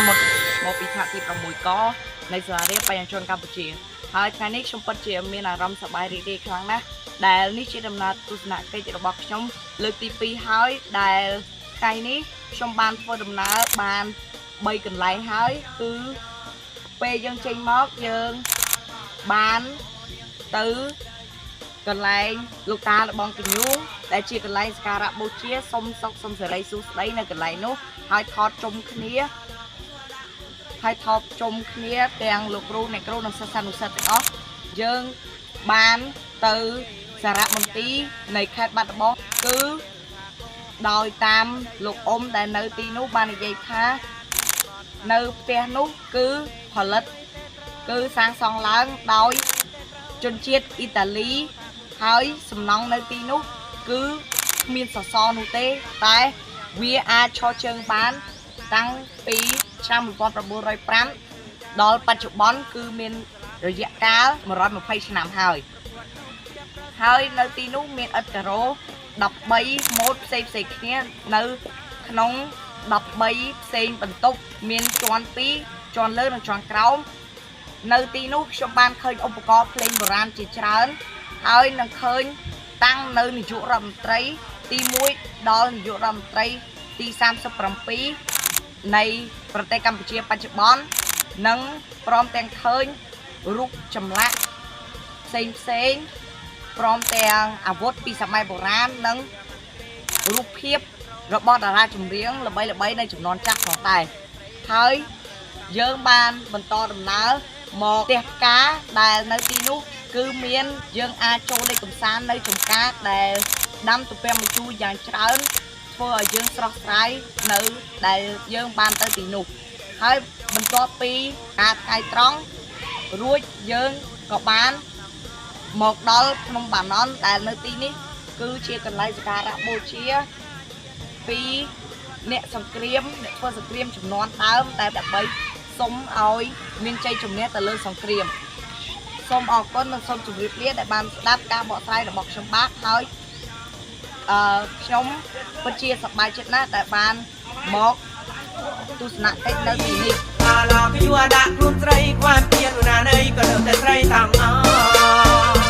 មកពីថ្នាក់ទី6កនៃសាលារៀនបញ្ញាជនកម្ពុជាហើយថ្ងៃនេះខ្ញុំពិតជាមានអារម្មណ៍សប្បាយរីករាយខ្លាំងណាស់ដែលនេះជាដំណើរទស្សនកិច្ចរបស់ខ្ញុំលើកទី2ហើយដែលថ្ងៃនេះខ្ញុំបានធ្វើដំណើរបាន3កន្លែងហើយគឺពេលយើងចេញមកយើងបានទៅកន្លែងលោកតាលបងកញ្ញូងដែលជាកន្លែងសក្ការៈបូជាសុំសុខសុំសេរីសួស្តីនៅកន្លែងនោះហើយថតជុំគ្នាទាំងលោកគ្រូអ្នកគ្រូនិងសិស្សានុសិស្សទាំងអស់យើងបានទៅសារៈមន្ទីរនៃខេត្តបាត់ដំបងគឺដោយតាមលោកអ៊ំដែលនៅទីនោះបាននិយាយថានៅផ្ទះនោះគឺផលិតគឺសាងសង់ឡើងដោយជនជាតិអ៊ីតាលីហើយសំណង់នៅទីនោះគឺគ្មានសសរនោះទេតែវាអាចឈរជើងបានតាំងពីឆ្នាំ1905ដល់បច្ចុប្បន្នគឺមានរយៈកាល120ឆ្នាំហើយនៅទីនោះមានឥដ្ឋការ៉ូ13ម៉ូតផ្សេងគ្នានៅក្នុង13ផ្សេងបន្ទប់មានជាន់2ជាន់លើនិងជាន់ក្រោមនៅទីនោះខ្ញុំបានឃើញឧបករណ៍ភ្លេងបុរាណជាច្រើនហើយនឹងឃើញតាំងនៅនាយករដ្ឋមន្ត្រីទី1ដល់នាយករដ្ឋមន្ត្រីទី37នៃប្រទេសកម្ពុជាបច្ចុប្បន្ននិងព្រមទាំងឃើញរូបចម្លាក់ផ្សេងព្រមទាំងអាវុធពីសម័យបុរាណនិងរូបភាពរបស់តារាចម្រៀងល្បីៗនៅចំនួនចាស់ផងដែរហើយយើងបានបន្តដំណើរមកផ្ទះផ្កាដែលនៅទីនោះគឺមានយើងអាចចូលលេងកម្សាន្តនៅចំការដែលដាំទំពាំងម្ជូរយ៉ាងច្រើនធ្វើឲ្យយើងស្រស់ស្រាយនៅដែលយើងបានទៅទីនោះហើយបន្ទាប់ពីការថ្ងៃត្រង់រួចយើងក៏បានមកដល់ភ្នំបាណន់ដែលនៅទីនេះគឺជាកន្លែងសក្ការៈបូជាពីអ្នកសង្គ្រាមអ្នកធ្វើសង្គ្រាមចំនួនដើមតែដើម្បីសូមឲ្យមានជ័យជំនះទៅលើសង្គ្រាមសូមអរគុណនិងសូមជម្រាបលាដែលបានស្ដាប់ការបកស្រាយរបស់ខ្ញុំបាទហើយខ្ញុំពិតជាសប្បាយចិត្តណាស់ដែលបានមកទស្សនកិច្ចនៅទីនេះអាឡោកយួរដាក់ខ្លួនស្រីខ្វាន់ទៀតណានៃក៏នៅតែស្រីតាមអ